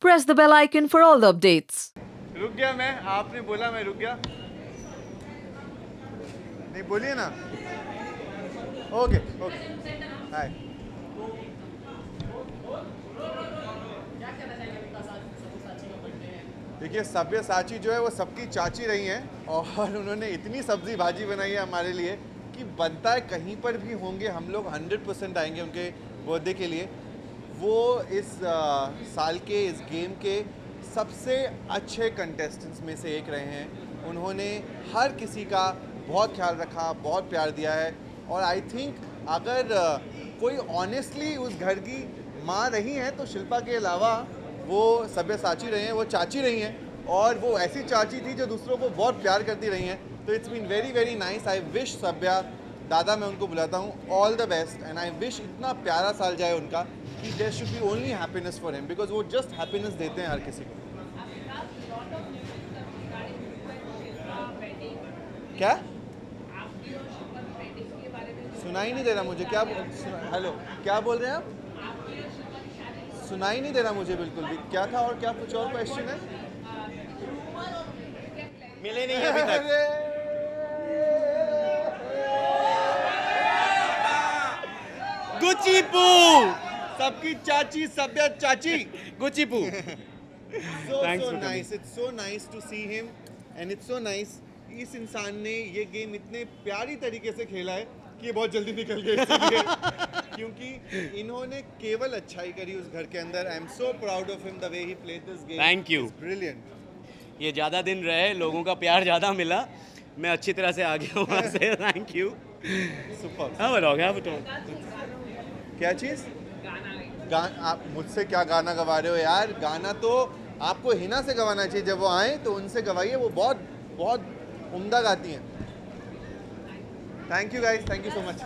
press the bell icon for all the updates. रुक गया मैं, आपने बोला मैं रुक गया। नहीं बोलिए ना। Okay okay hi. देखिए सब्यसाची जो है वो सबकी चाची रही हैं और उन्होंने इतनी सब्जी भाजी बनाई है हमारे लिए कि बनता है कहीं पर भी होंगे हम लोग 100% आएंगे उनके बर्थडे के लिए। वो इस साल के इस गेम के सबसे अच्छे कंटेस्टेंट्स में से एक रहे हैं। उन्होंने हर किसी का बहुत ख्याल रखा, बहुत प्यार दिया है और आई थिंक अगर कोई ऑनेस्टली उस घर की माँ रही हैं तो शिल्पा के अलावा वो सब्यसाची रहे हैं, वो चाची रही हैं और वो ऐसी चाची थी जो दूसरों को बहुत प्यार करती रही हैं। तो it's been very very nice. I wish Sabya दादा मैं उनको बुलाता हूँ all the best and I wish इतना प्यारा साल जाए उनका कि there should be only happiness for him because वो जस्ट हैप्पीनेस देते हैं हर किसी को। क्या सुनाई नहीं दे रहा मुझे, क्या हेलो क्या बोल रहे हैं आप? सुनाई नहीं दे रहा मुझे बिल्कुल भी। क्या था और क्या कुछ और क्वेश्चन है? मिले नहीं अभी तक। गुच्चीपू सबकी चाची सब्या चाची गुच्चीपू। so nice. It's so nice to see him and it's so nice. इस इंसान ने ये गेम इतने प्यारी तरीके से खेला है कि ये बहुत जल्दी निकल गया इसलिए क्योंकि इन्होंने केवल अच्छाई करी उस घर के अंदर। I am so proud of him the way he played this game. Thank you. Brilliant. ये ज़्यादा दिन रहे, लोगों का प्यार ज़्यादा मिला, मैं अच्छी तरह से आ गया वहाँ से। Thank you. सुपर। हाँ बताओ क्या बताओ। क्या चीज़? आप मुझसे क्या गाना गवा रहे हो यार? गाना तो आपको हिना से गवाना चाहिए। जब वो आए तो उनसे गवाइए, वो बहुत बहुत उम्दा गाती हैं। Thank you guys, thank you so much.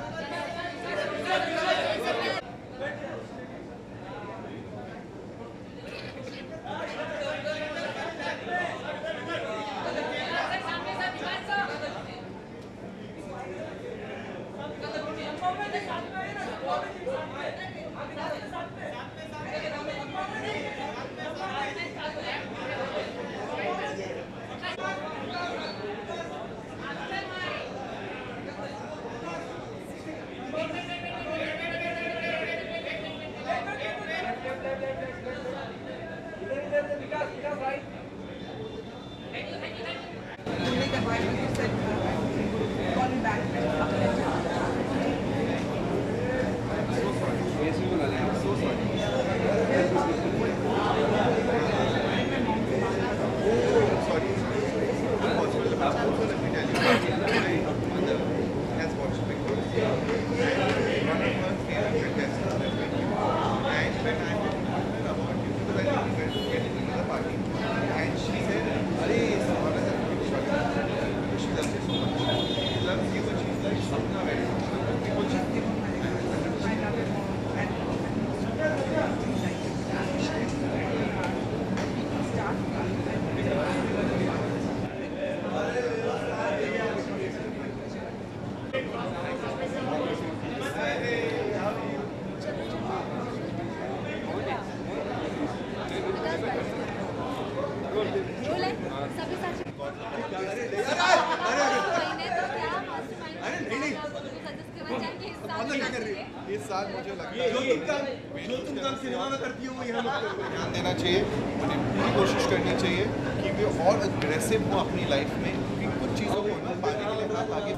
इस साल मुझे लगता है जो तुम कल सिनेमा में करती हो वही हम लोग को ध्यान देना चाहिए। उन्हें पूरी कोशिश करनी चाहिए कि वे और अग्रेसिव हो अपनी लाइफ में क्योंकि कुछ चीज़ों को ना पाने के लिए आप आगे।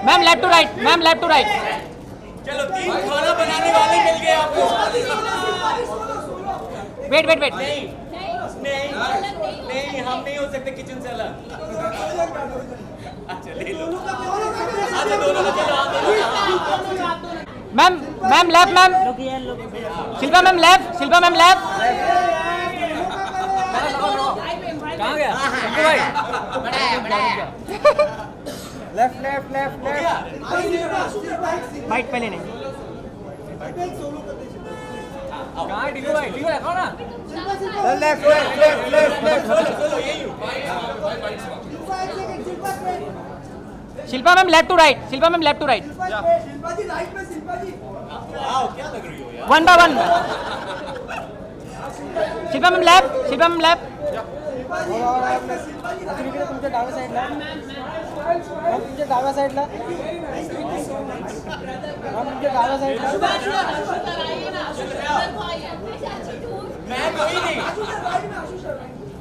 Ma'am left to right, ma'am left to right. चलो 3 खाना बनाने वाले मिल गए आपको। Wait wait wait. नहीं हम नहीं हो सकते किचन से अलग। अच्छा ले लो। अच्छा दोनों चलो। Ma'am ma'am left ma'am. Shilpa ma'am left, Shilpa ma'am left. कहाँ गया? Left left left left. Bite पहले नहीं। कहाँ डिगो भाई? डिगो है कौन? Left left left left left. चलो यही हूँ। Shilpa ma'am left to right, Shilpa ma'am left to right. Shilpa ji right में, शिल्पा जी। वाओ क्या लग रही हो यार। 1 by 1। Shilpa Shilpa ma'am left, Shilpa ma'am left. तुमच्या डाव्या साईडला, तुमच्या डाव्या साईडला, तुमच्या डाव्या साईडला.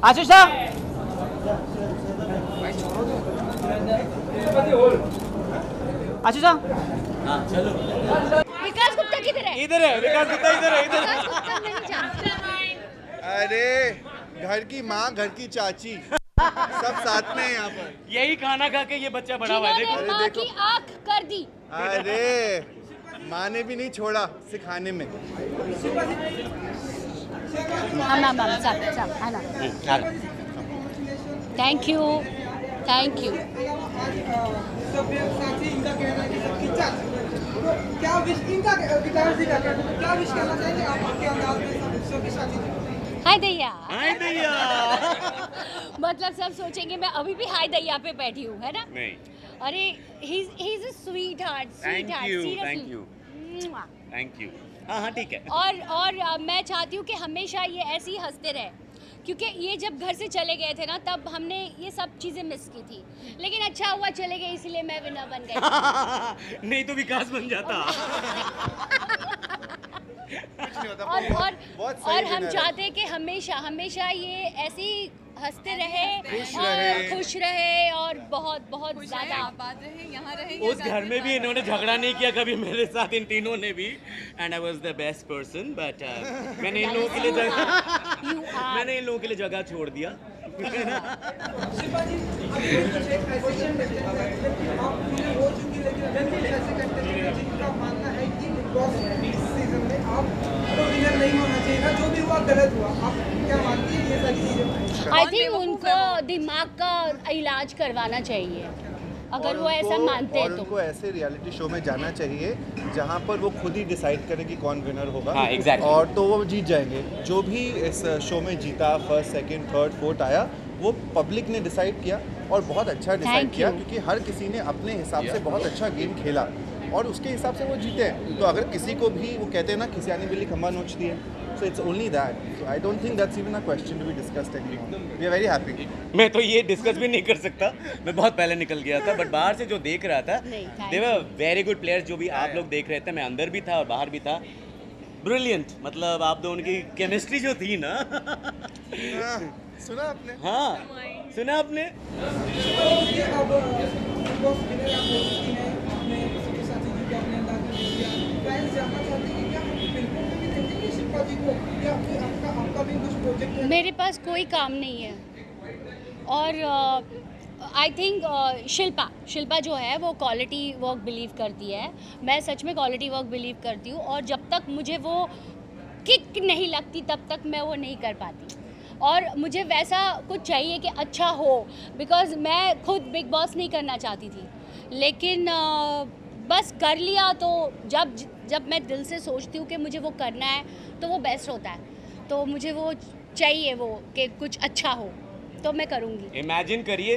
आशीषा आशीषा विकास गुप्ता किधर है? इधर है विकास गुप्ता, इधर है, इधर है. विकास गुप्ता नहीं जानती. अरे घर की माँ, घर की चाची, सब साथ में हैं यहाँ पर. यही खाना खा के ये बच्चा बड़ा हुआ है. जिन्होंने देखो माँ की आँख कर दी. अरे माँ ने भी नहीं छोड़ा सिखाने में. हाँ मैम मैम सब सब है ना. Thank you thank you. सभ्यसाची इनका कहना है कि सबकी चाची, तो क्या विश इनका विकास जी का कहना है, क्या विश करना चाहेंगे आप आपके अंदाज में सभ्यसाची जी? हाय दैया. हाय दैया. मतलब सब सोचेंगे मैं अभी भी हाय दैया पे बैठी हूँ, है ना. नहीं, अरे ही is a sweet heart. Thank you, thank you. हाँ हाँ ठीक है. और मैं चाहती हूँ कि हमेशा ये ऐसे ही हंसते रहे, क्योंकि ये जब घर से चले गए थे ना तब हमने ये सब चीज़ें मिस की थी, लेकिन अच्छा हुआ चले गए इसलिए मैं विनर बन गई. नहीं तो विकास बन जाता. और हम चाहते हैं कि हमेशा हमेशा ये ऐसे ही हंसते रहे और खुश रहे और बहुत बहुत ज़्यादा आबाद रहे, यहाँ रहे. उस घर में भी इन्होंने झगड़ा नहीं किया कभी मेरे साथ, इन तीनों ने भी. And I was the best person, but मैंने इन लोगों के लिए जगह छोड़ दिया. शिल्पा जी अभी कुछ एक ऐसे कंटेस्टेंट हैं आप पूरे हो चुकी, लेकिन अभी कुछ ऐसे कंटेस्टेंट हैं जिनका मानना है कि बिग बॉस इस सीजन में आप तो विनर नहीं होना चाहिए था, जो भी हुआ गलत हुआ. आप क्या मानती हैं ये सारी चीजें? आई थिंक उनको दिमाग का इलाज करवाना चाहिए अगर वो ऐसा मानते हैं और तो. उनको ऐसे रियलिटी शो में जाना चाहिए जहाँ पर वो खुद ही डिसाइड करें कि कौन विनर होगा. हाँ, exactly. और तो वो जीत जाएंगे. जो भी इस शो में जीता, फर्स्ट सेकंड थर्ड फोर्थ आया, वो पब्लिक ने डिसाइड किया और बहुत अच्छा डिसाइड Thank किया, you. क्योंकि हर किसी ने अपने हिसाब से बहुत अच्छा गेम खेला और उसके हिसाब से वो जीते हैं. तो अगर किसी को भी वो कहते हैं ना खिसियानी बिल्ली खम्बा नोचती है, so it's only that. So I don't think that's even a question to be discussed anymore. We are very happy. मैं तो ये डिस्कस भी नहीं कर सकता, मैं बहुत पहले निकल गया था. बट बाहर से जो देख रहा था, नहीं, thank they were very good players. जो भी आप लोग देख रहे थे, मैं अंदर भी था और बाहर भी था. ब्रिलियंट. मतलब आप दोनों की केमिस्ट्री जो थी ना. सुना आपने? हाँ सुना आपने. ये अब बिग बॉस विनर आप हो चुकी हैं, आपने सभ्यसाची जी को अपने अंदाज में देख लिया. फैंस जानना चाहते हैं कि क्या बिल्कुल भी देखेंगे शिल्पा जी को, या फिर आपका भी कुछ प्रोजेक्ट है? मेरे पास कोई काम नहीं है और आई थिंक शिल्पा जो है वो क्वालिटी वर्क बिलीव करती है. मैं सच में क्वालिटी वर्क बिलीव करती हूँ और जब तक मुझे वो किक नहीं लगती तब तक मैं वो नहीं कर पाती. और मुझे वैसा कुछ चाहिए कि अच्छा हो, बिकॉज मैं खुद बिग बॉस नहीं करना चाहती थी, लेकिन बस कर लिया. तो जब मैं दिल से सोचती हूँ कि मुझे वो करना है तो वो बेस्ट होता है. तो मुझे वो चाहिए वो कि कुछ अच्छा हो तो मैं करूँगी. इमेजिन करिए,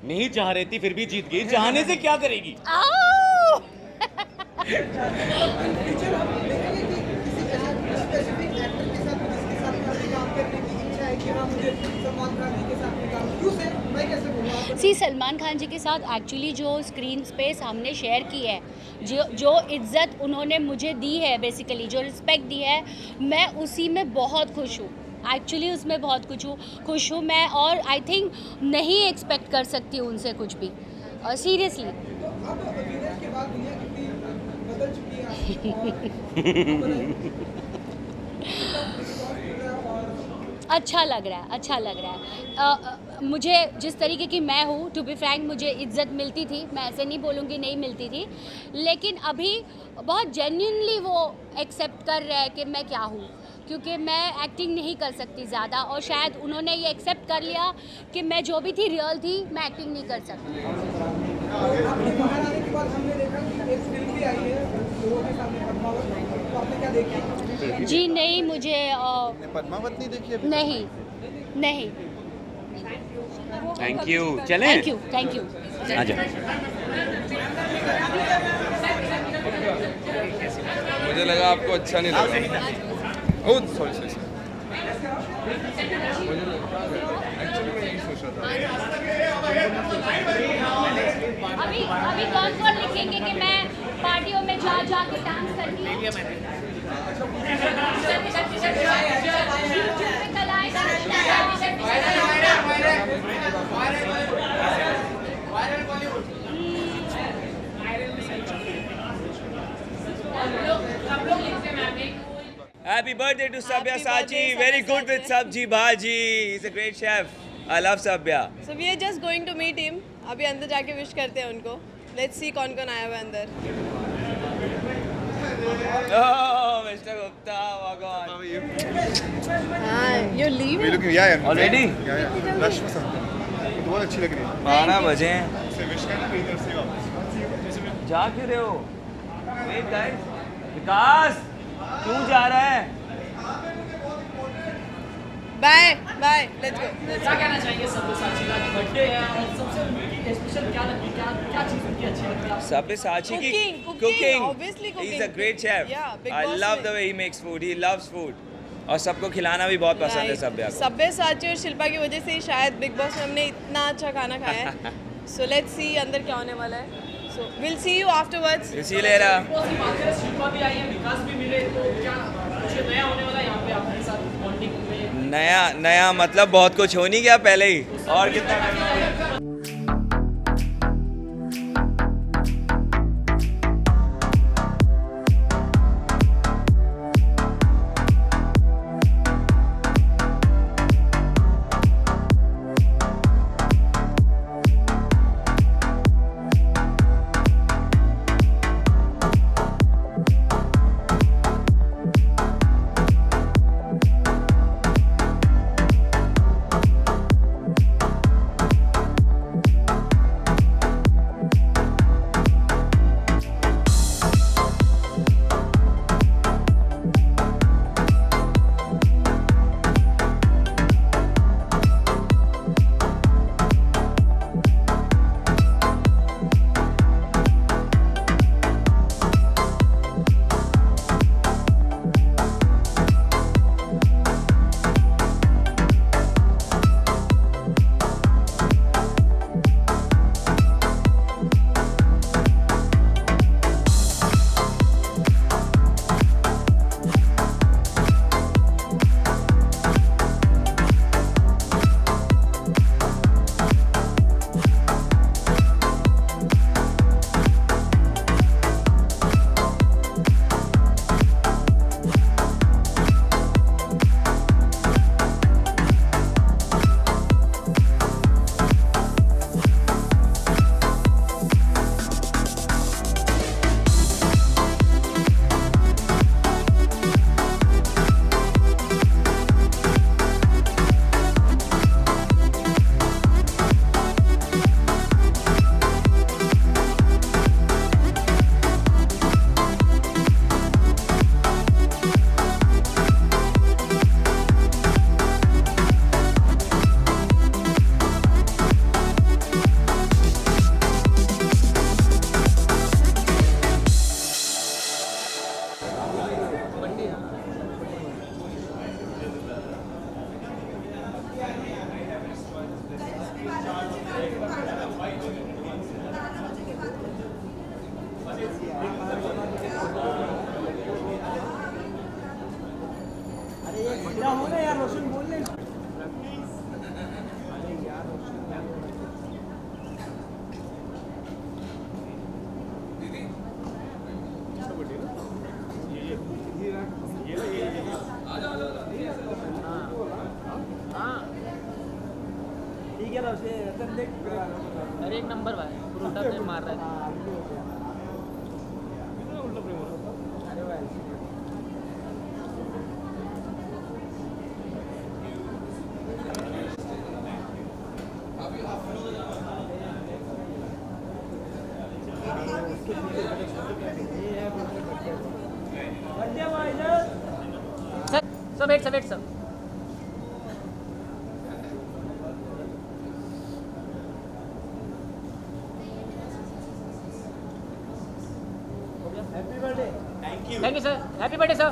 नहीं चाह रही थी फिर भी जीत गई. चाहने से क्या करेगी? आओ! फ्यूचर हम देखेंगे कि किसी ऐसे स्पेसिफिक एक्टर के साथ जिसके साथ में काम करने की इच्छा है कि हाँ मुझे सलमान खान जी के साथ में काम. क्यों से मैं कैसे बोलूँ? सी सलमान खान जी के साथ एक्चुअली जो स्क्रीन स्पेस हमने शेयर की है, जो इज्जत उन्होंने मुझे दी है, बेसिकली जो रिस्पेक्ट दी है, मैं उसी में बहुत खुश हूँ. एक्चुअली उसमें बहुत खुश हूँ मैं. और आई थिंक नहीं एक्सपेक्ट कर सकती हूँ उनसे कुछ भी, सीरियसली. तो अब विनर के बाद दुनिया कितनी बदल चुकी है अच्छा लग रहा है. मुझे जिस तरीके की मैं हूँ, टू बी फ्रैंक, मुझे इज्जत मिलती थी, मैं ऐसे नहीं बोलूँगी नहीं मिलती थी, लेकिन अभी बहुत जेन्युइनली वो एक्सेप्ट कर रहे हैं कि मैं क्या हूँ, क्योंकि मैं एक्टिंग नहीं कर सकती ज़्यादा. और शायद उन्होंने ये एक्सेप्ट कर लिया कि मैं जो भी थी रियल थी, मैं एक्टिंग नहीं कर सकती. आपने बाहर आने के बाद हमने देखा कि एक फिल्म भी आई है लोगों के सामने, पद्मावत. तो आपने क्या देखा? जी नहीं, मुझे पद्मावत नहीं देखी अभी? नहीं. Thank you. चलें? Thank you. आ जाओ. मुझे लगा आपको अच्छा नहीं लगा. Oh sorry. अभी अभी कौन लिखेंगे कि मैं पार्टियों में जा के डांस करती हूँ? Happy birthday to Sabya Sachi. Very good with Sabji Bhaji. He's a great chef. I love Sabya. So we are just going to meet him. अभी अंदर जाके विश करते हैं उनको. Let's see कौन कौन आया हुआ है अंदर. Oh, Mr. Gupta, walk on. How are you? हाँ, you're leaving. We're looking, yeah. Already? Yeah. Rush पसंद है. तो बहुत अच्छी लग रही है. 12 बजे हैं. से विश करना मेरी तरफ से वापस. जा क्यों रहे हो? Wait guys. विकास, क्यों जा रहा है? Bye, bye. Let's go. क्या कहना चाहेंगे सब्यसाची का बर्थडे है और सबसे स्पेशल क्या लगी क्या चीज़ उनकी अच्छी लगती है? Sabyasachi ki Cooking, obviously cooking. He's a great chef. Yeah, Big I Boss love में. the way he makes food. He loves food. और सबको खिलाना भी बहुत पसंद है सब्या को. सब्यसाची और शिल्पा की वजह से ही शायद बिग बॉस में हमने इतना अच्छा खाना खाया है. So let's see अंदर क्या होने वाला है. So we'll see you afterwards. See you later. बहुत सी बातें हैं, शिल्पा भी आई है, विकास भी मिले, तो क्या कुछ नया होने वाला है यहाँ पे आपके साथ बॉन्डिंग में? नया मतलब बहुत कुछ हो नहीं गया पहले ही. और कितना करना है? अरे एक नंबर भाई पूरा उल्टा प्रेम मार रहा है. Sir wait sir thank you sir. Happy birthday sir.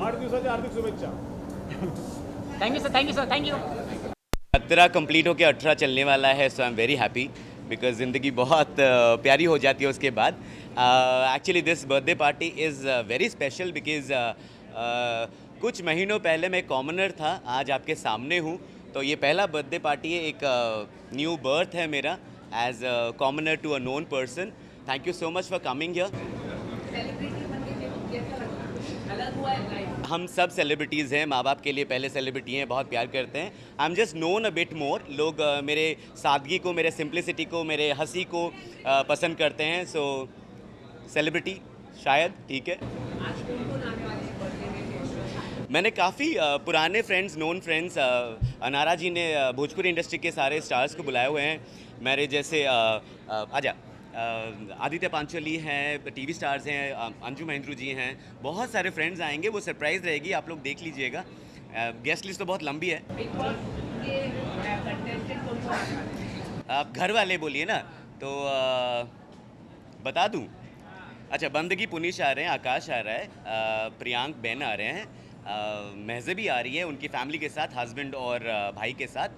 Thank you sir, thank you sir, thank you. 17 complete होकर 18 चलने वाला है, so I am very happy because ज़िंदगी बहुत प्यारी हो जाती है उसके बाद। Actually this birthday party is very special because कुछ महीनों पहले मैं कॉमनर था, आज आपके सामने हूँ, तो ये पहला बर्थडे पार्टी है, एक न्यू बर्थ है मेरा as commoner to a known person. Thank you so much for coming here. हम सब सेलिब्रिटीज़ हैं, माँ बाप के लिए पहले सेलिब्रिटी हैं, बहुत प्यार करते हैं। I am just known a bit more. लोग मेरे सादगी को, मेरे सिंप्लिसिटी को, मेरे हंसी को पसंद करते हैं। सो सेलिब्रिटी शायद ठीक है। मैंने काफ़ी पुराने फ्रेंड्स, नोन फ्रेंड्स, अनारा जी ने भोजपुरी इंडस्ट्री के सारे स्टार्स को बुलाए हुए हैं मेरे जैसे। आजा आदित्य पांचोली हैं, टीवी स्टार्स हैं, अंजू महेंद्रू जी हैं, बहुत सारे फ्रेंड्स आएंगे, वो सरप्राइज़ रहेगी, आप लोग देख लीजिएगा। गेस्ट लिस्ट तो बहुत लंबी है। आप घर वाले बोलिए ना तो बता दूं। अच्छा, बंदगी पुनीश आ रहे हैं, आकाश आ रहा है, प्रियांक बेन आ रहे हैं, महज़बी आ रही है उनकी फैमिली के साथ, हस्बैंड और भाई के साथ,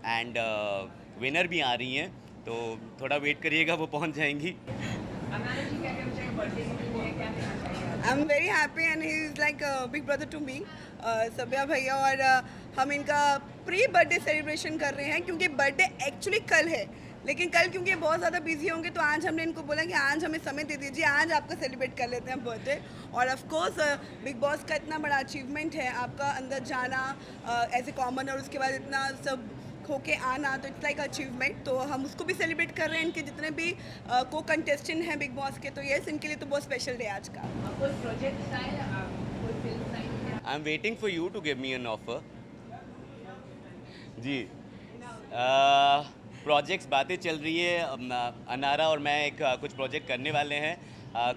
एंड विनर भी आ रही हैं, तो थोड़ा वेट करिएगा, वो पहुंच जाएंगी। I'm very happy and he is like a big brother to me, सभ्या भैया, और हम इनका प्री बर्थडे सेलिब्रेशन कर रहे हैं क्योंकि बर्थडे एक्चुअली कल है, लेकिन कल क्योंकि बहुत ज़्यादा बिजी होंगे तो आज हमने इनको बोला कि आज हमें समय दे दीजिए, आज आपका सेलिब्रेट कर लेते हैं बर्थडे। और ऑफ कोर्स बिग बॉस का इतना बड़ा अचीवमेंट है, आपका अंदर जाना एज ए कॉमन और उसके बाद इतना सब होके आना, तो इट्स लाइक अचीवमेंट, तो हम उसको भी सेलिब्रेट कर रहे हैं। इनके जितने भी को कंटेस्टेंट हैं बिग बॉस के, तो यस इनके लिए तो बहुत स्पेशल डे आज का। I am waiting for you to give me an offer. जी, प्रोजेक्ट्स बातें चल रही है, अनारा और मैं एक कुछ प्रोजेक्ट करने वाले हैं।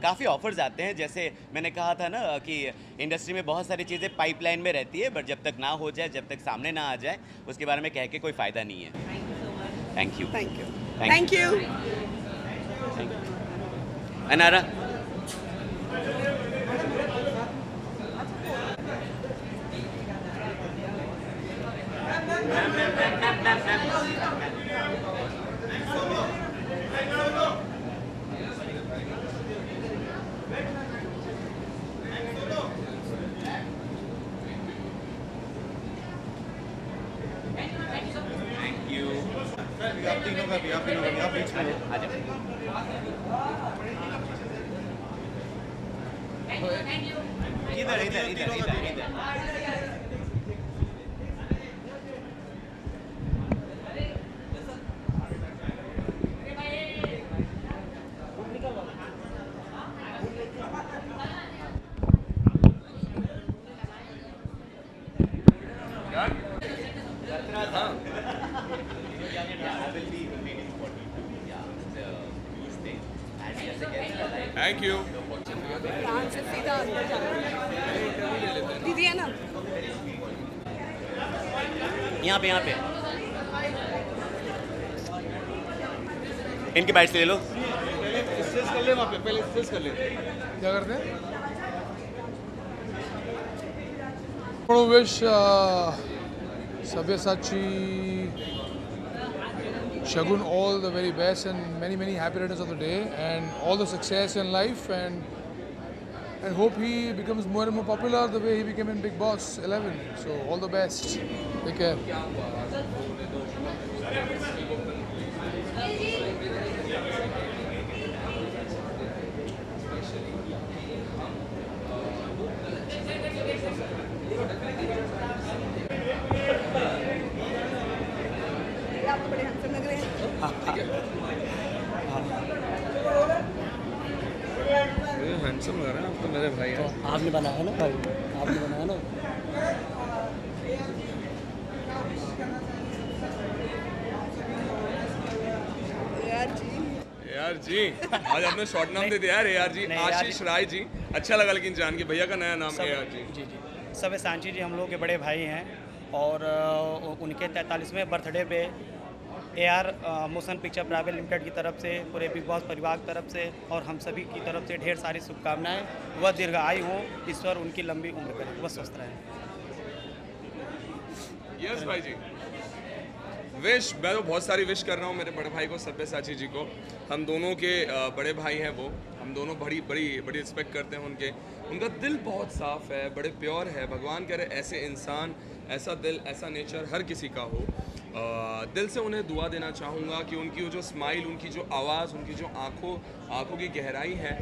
काफ़ी ऑफर्स आते हैं, जैसे मैंने कहा था ना कि इंडस्ट्री में बहुत सारी चीज़ें पाइपलाइन में रहती है, बट जब तक ना हो जाए, जब तक सामने ना आ जाए, उसके बारे में कह के कोई फ़ायदा नहीं है। Thank you, thank you, thank you. अनारा। इधर इधर इधर इधर इधर। Thank you. से सीधा अंदर जाना दीदी है ना, यहाँ पे इनके बाइट से ले लो। स्ट्रेस कर ले, वहाँ पे पहले स्ट्रेस कर ले। क्या करते हैं? I want to wish Sabyasachi, Shagun all the very best and many happy returns of the day and all the success in life, and hope he becomes more and more popular the way he became in Big Boss 11. So all the best. Take care. आप तो बड़े handsome लग रहे हैं। Handsome लग रहा है, आप तो मेरे भाई हैं। आपने बनाया ना भाई, आपने बनाया ना। यार जी, आज आपने शॉर्ट नाम दे दिया यार, AR जी, आशीष राय जी। अच्छा लगा लेकिन जान के भैया का नया नाम AR जी। जी जी, सब्यसाची जी हम लोग के बड़े भाई हैं और उनके 43वें बर्थडे पे AR motion picture private limited की तरफ से, पूरे बिग बॉस परिवार की तरफ से और हम सभी की तरफ से ढेर सारी शुभकामनाएं। वह दीर्घायु हों, ईश्वर उनकी लंबी उम्र करें, वह स्वस्थ रहें। यस भाई जी, विश मैं तो बहुत सारी विश कर रहा हूँ मेरे बड़े भाई को, सब्यसाची जी को। हम दोनों के बड़े भाई हैं वो, हम दोनों बड़ी रिस्पेक्ट करते हैं उनके। उनका दिल बहुत साफ़ है, बड़े प्योर है। भगवान करे ऐसे इंसान, ऐसा दिल, ऐसा नेचर हर किसी का हो। दिल से उन्हें दुआ देना चाहूँगा कि उनकी जो स्माइल, उनकी जो आवाज़, उनकी जो आँखों की गहराई है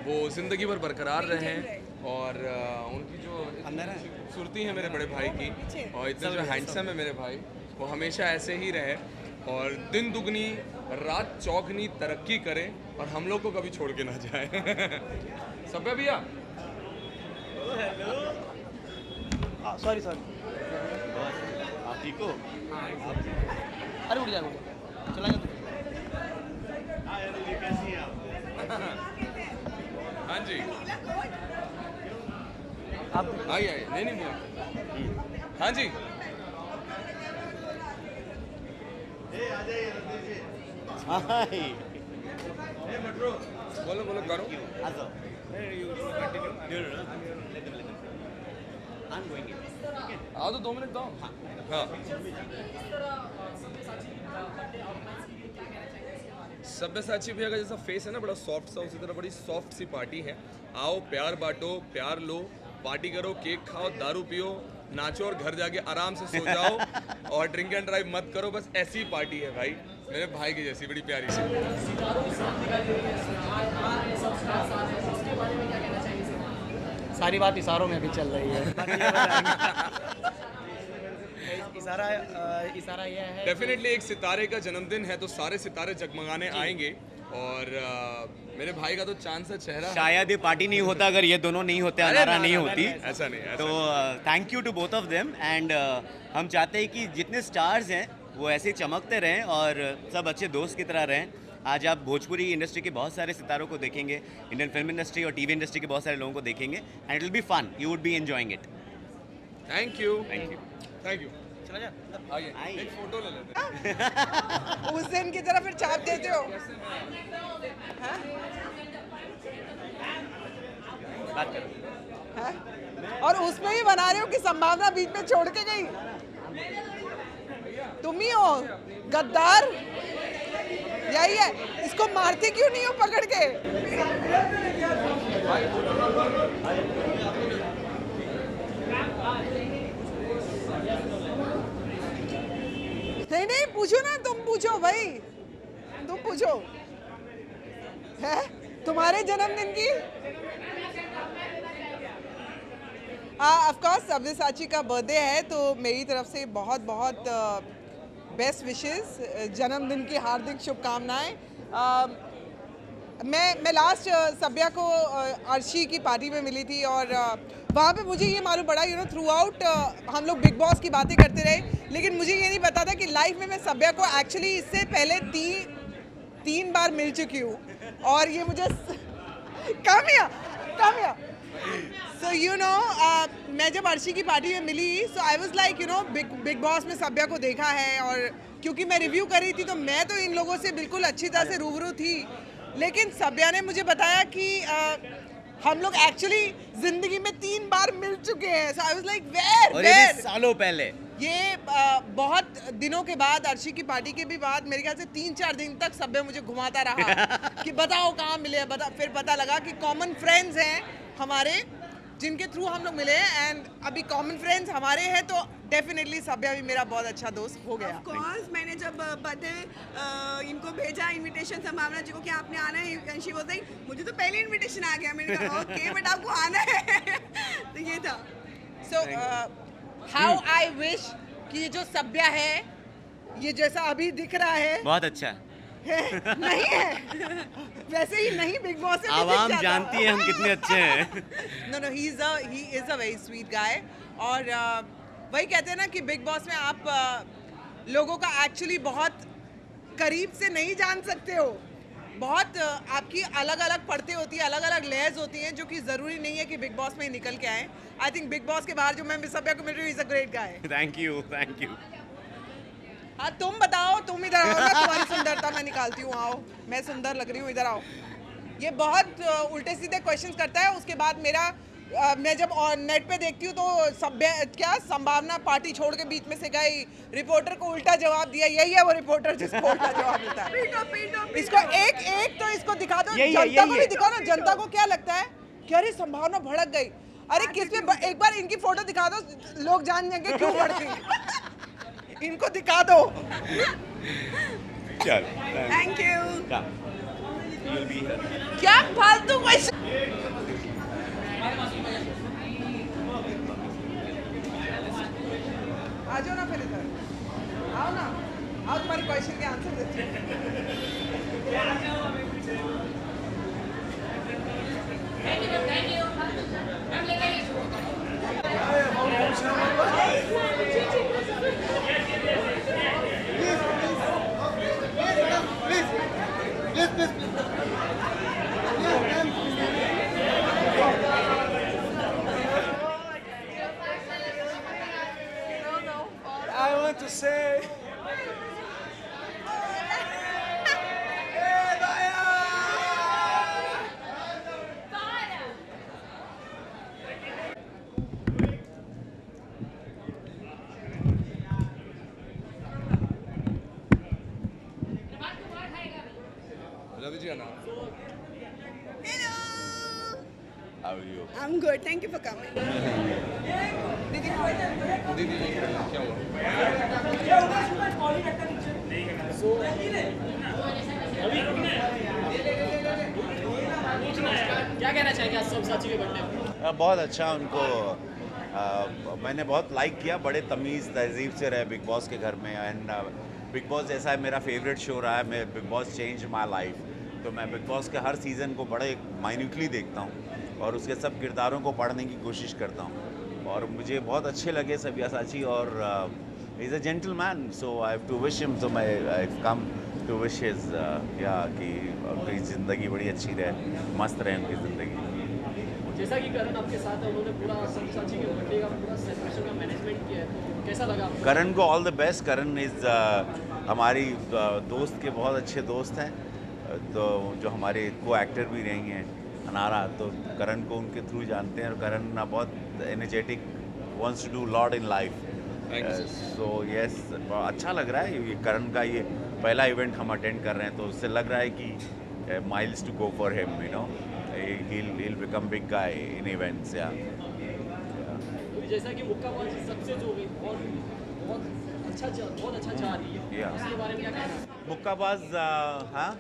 वो ज़िंदगी भर बरकरार रहें। और उनकी जो खूबसूरती है मेरे बड़े भाई की, और इतने जो हैंडसम है मेरे भाई, वो हमेशा ऐसे ही रहे और दिन दुगनी रात चौगनी तरक्की करे और हम लोग को कभी छोड़ के ना जाए। सब्या भैया, सॉरी आप ठीक हो? अरे उठ जाओ, चला जा। हाँ जी, आप आइए नहीं हाँ जी, बोलो करो। आओ तो 2 मिनट दो। हाँ, सब्यसाची भैया का जैसा फेस है ना, बड़ा सॉफ्ट सा, उसी तरह बड़ी सॉफ्ट सी पार्टी है। आओ, प्यार बांटो, प्यार लो, पार्टी करो, केक खाओ, दारू पियो, नाचो और घर जाके आराम से सो जाओ और ड्रिंक एंड ड्राइव मत करो। बस ऐसी पार्टी है भाई, मेरे भाई की जैसी, बड़ी प्यारी सी। सारी बात इशारों में भी चल रही है। इशारा यह है, डेफिनेटली एक सितारे का जन्मदिन है तो सारे सितारे जगमगाने आएंगे। और मेरे भाई का तो चांद सा चेहरा, शायद ये पार्टी नहीं होता अगर ये दोनों नहीं होते, अनारा नहीं होती। ऐसा नहीं। तो thank you to both of them. And हम चाहते हैं कि जितने स्टार्स हैं वो ऐसे चमकते रहें और सब अच्छे दोस्त की तरह रहें। आज आप भोजपुरी इंडस्ट्री के बहुत सारे सितारों को देखेंगे, इंडियन फिल्म इंडस्ट्री और टीवी इंडस्ट्री के बहुत सारे लोगों को देखेंगे, and it will be fun, you would be enjoying it. Thank you. चला जा। आइए, एक फोटो ले लेते हैं। उस दिन की तरह फिर चाप देते हो। हाँ? बात करो। हाँ? और उसमें ही बना रहे हो कि संभावना बीच में छोड़ के गई। तुम ही हो गद्दार, यही है। इसको मारते क्यों नहीं हो पकड़ के? नहीं पूछो ना, तुम पूछो भाई, तुम पूछो। है तुम्हारे जन्मदिन की? ऑफ कोर्स सब्यसाची का बर्थडे है तो मेरी तरफ से बहुत बहुत बेस्ट विशेस, जन्मदिन की हार्दिक शुभकामनाएं। मैं लास्ट सब्या को अर्शी की पार्टी में मिली थी और वहाँ पे मुझे ये मालूम पड़ा, थ्रू आउट हम लोग बिग बॉस की बातें करते रहे, लेकिन मुझे ये नहीं पता था कि लाइफ में मैं सब्या को एक्चुअली इससे पहले तीन बार मिल चुकी हूँ। और ये मुझे कम या सो मैं जब अर्शी की पार्टी में मिली, so I was like Bigg Boss में सब्या को देखा है, और क्योंकि मैं रिव्यू कर रही थी तो मैं तो इन लोगों से बिल्कुल अच्छी तरह से रूबरू थी, लेकिन सब्या ने मुझे बताया कि हम लोग एक्चुअली जिंदगी में 3 बार मिल चुके हैं। सो आई वाज लाइक वेयर सालों पहले, ये बहुत दिनों के बाद, अर्शी की पार्टी के भी बाद, मेरे ख्याल से 3-4 दिन तक सब्या मुझे घुमाता रहा कि बताओ कहाँ मिले, फिर पता लगा कि कॉमन फ्रेंड्स हैं हमारे जिनके थ्रू हम लोग मिले हैं, एंड अभी कॉमन फ्रेंड्स हमारे हैं तो डेफिनेटली सब्या भी मेरा बहुत अच्छा दोस्त हो गया। ऑफ कोर्स मैंने जब बर्थडे इनको भेजा इनविटेशन संभावना जी को कि आपने आना है, एंड शी वाज लाइक, मुझे तो पहले इनविटेशन आ गया, मैंने कहा ओके बट आपको आना है। तो ये था। सो हाउ आई विश कि ये जो सब्या है, ये जैसा अभी दिख रहा है बहुत अच्छा नहीं है, वैसे ही नहीं बिग बॉस से आवाम जानती है हम कितने अच्छे हैं। No he is a very sweet guy. और वही कहते हैं ना कि बिग बॉस में आप लोगों का एक्चुअली बहुत करीब से नहीं जान सकते हो, बहुत आपकी अलग अलग पड़ते होती है, अलग अलग लेयर्स होती हैं, जो कि ज़रूरी नहीं है कि बिग बॉस में ही निकल के आए। आई थिंक बिग बॉस के बाहर जो मैं सब्या को मिल रही हूँ, is a great guy. Thank you. हाँ तुम बताओ, तुम इधर आओ ना, तुम्हारी सुंदरता मैं निकालती हूँ, आओ, मैं सुंदर लग रही हूँ, इधर आओ। ये बहुत उल्टे सीधे क्वेश्चंस करता है, उसके बाद मेरा मैं जब नेट पे देखती हूँ तो संभावना पार्टी छोड़ के बीच में से गई, रिपोर्टर को उल्टा जवाब दिया, यही है वो रिपोर्टर जिसको उल्टा जवाब मिलता है। इसको एक तो इसको दिखा दो, जनता को भी दिखाओ ना, जनता को क्या लगता है कि अरे संभावना भड़क गई, अरे किस पे एक बार इनकी फोटो दिखा दो, लोग जान जाएंगे क्यों बढ़ गई। इनको दिखा दो। चल, थैंक यू। क्या फालतू क्वेश्चन। आ जाओ ना फिर इधर, आओ ना, आओ तुम्हारी क्वेश्चन के आंसर देती I want to say. Ravi ji आना। How are you? I'm good. Thank you for coming. दीदी क्या हुआ? क्या कहना चाहेंगे आज सब्यसाची के बर्थडे पर? बहुत अच्छा उनको मैंने बहुत लाइक किया, बड़े तमीज़ तहजीब से रहे बिग बॉस के घर में। एंड बिग बॉस जैसा है मेरा फेवरेट शो रहा है, मैं big boss change my life, तो मैं बिग बॉस के हर सीज़न को बड़े माइन्यूटली देखता हूँ और उसके सब किरदारों को पढ़ने की कोशिश करता हूँ और मुझे बहुत अच्छे लगे सब्यसाची और is a gentleman, so I have to wish him, so I come to wish his या कि उनकी ज़िंदगी बड़ी अच्छी रहे, मस्त रहे उनकी ज़िंदगी। जैसा कि करण आपके साथ है, उन्होंने पूरा सब्यसाची के बर्थडे का पूरा सेलिब्रेशन का मैनेजमेंट किया है, तो कैसा लगा आपको? करण को all the best. Karan is हमारी दोस्त के बहुत अच्छे दोस्त हैं, तो जो हमारे को एक्टर भी रही हैं अनारा, तो करण को उनके थ्रू जानते हैं और करण बहुत energetic, wants to do lot in life, so yes अच्छा लग रहा है। ये करण का ये पहला इवेंट हम अटेंड कर रहे हैं, तो उससे लग रहा है कि miles to go for him, you know, he'll become big guy in events, yeah. जैसा कि मुक्काबाजी सक्सेस हो गई और बहुत अच्छा जा रही है, Yeah. उसके बारे में क्या कहना? मुक्काबाज हाँ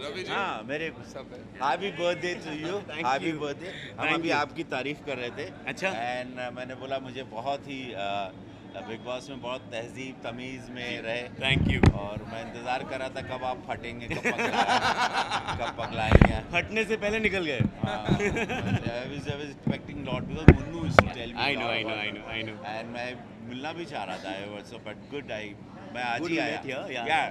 रवि जी हाँ मेरे happy birthday to you, happy birthday. हम अभी आपकी तारीफ कर रहे थे, अच्छा। एंड मैंने बोला मुझे बहुत ही बिग बॉस में बहुत तहजीब तमीज़ में रहे, थैंक यू। और मैं इंतज़ार कर रहा था कब आप फटेंगे, कब पगलाएंगे। हटने से पहले निकल गए। I was expecting lot because Munnu used to tell me. I know. And मैं मिलना भी चाह रहा था, so but good मैं आज Good ही you आया। met here, yeah. Yeah.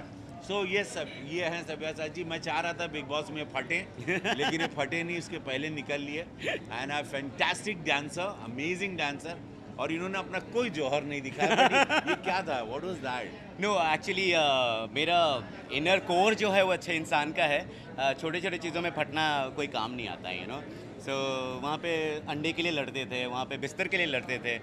So ये हैं सब्यसाची। मैं चाह रहा था बिग बॉस में फटे, लेकिन ये फटे नहीं, उसके पहले निकल लिए। And I fantastic dancer, amazing dancer, और इन्होंने अपना कोई जौहर नहीं दिखाया। ये क्या था, what was that? No actually मेरा इनर कोर जो है वो अच्छे इंसान का है। छोटे छोटे चीज़ों में फटना कोई काम नहीं आता है, यू नो। सो वहाँ पे अंडे के लिए लड़ते थे, वहाँ पे बिस्तर के लिए लड़ते थे,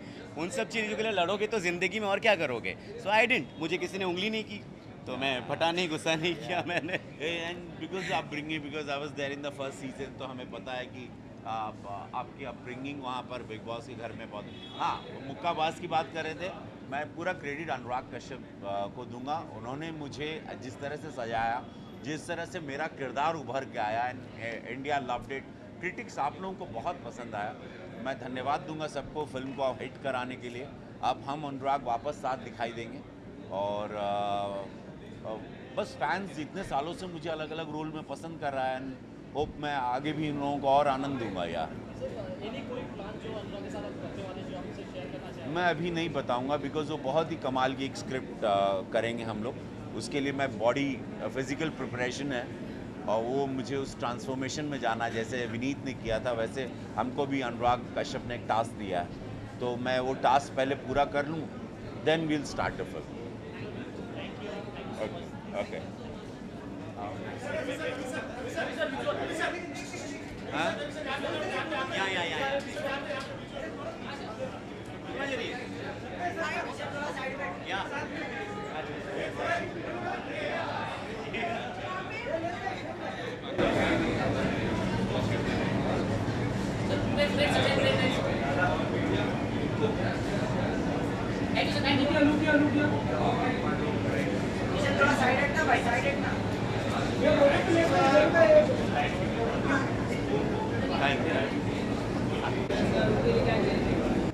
उन सब चीज़ों के लिए लड़ोगे तो ज़िंदगी में और क्या करोगे। सो आई डिडंट, मुझे किसी ने उंगली नहीं की तो मैं फटा नहीं, गुस्सा नहीं किया मैंने। And because upbringing, because I was there in the first season, तो हमें पता है कि आपकी अपब्रिंगिंग वहाँ पर बिग बॉस के घर में बहुत। हाँ, मुक्काबाज की बात कर रहे थे, मैं पूरा क्रेडिट अनुराग कश्यप को दूंगा। उन्होंने मुझे जिस तरह से सजाया, जिस तरह से मेरा किरदार उभर के आया, and India loved it. Critics आप लोगों को बहुत पसंद आया, मैं धन्यवाद दूंगा सबको फिल्म को हिट कराने के लिए। अब हम अनुराग वापस साथ दिखाई देंगे, और बस फैंस इतने सालों से मुझे अलग अलग रोल में पसंद कर रहा है, एंड होप मैं आगे भी इन लोगों को और आनंद दूंगा यार। मैं अभी नहीं बताऊंगा, बिकॉज वो बहुत ही कमाल की एक स्क्रिप्ट करेंगे हम लोग। उसके लिए मैं बॉडी फिजिकल प्रिपरेशन है, और वो मुझे उस ट्रांसफॉर्मेशन में जाना, जैसे विनीत ने किया था वैसे हमको भी अनुराग कश्यप ने एक टास्क दिया है, तो मैं वो टास्क पहले पूरा कर लूँ, then we'll start the film. Okay. Okay. हाँ? या या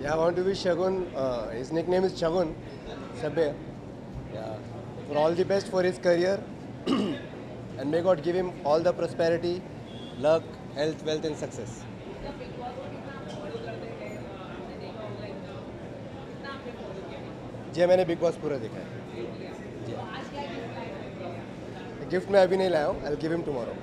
Yeah, I want to wish Shagun, his nickname is Shagun, Sabya. Yeah, for all the best for his career and may God give him all the prosperity, luck, health, wealth and success. जी मैंने big boss पूरा देखा है gift मैं अभी नहीं लाया हूँ I will give him tomorrow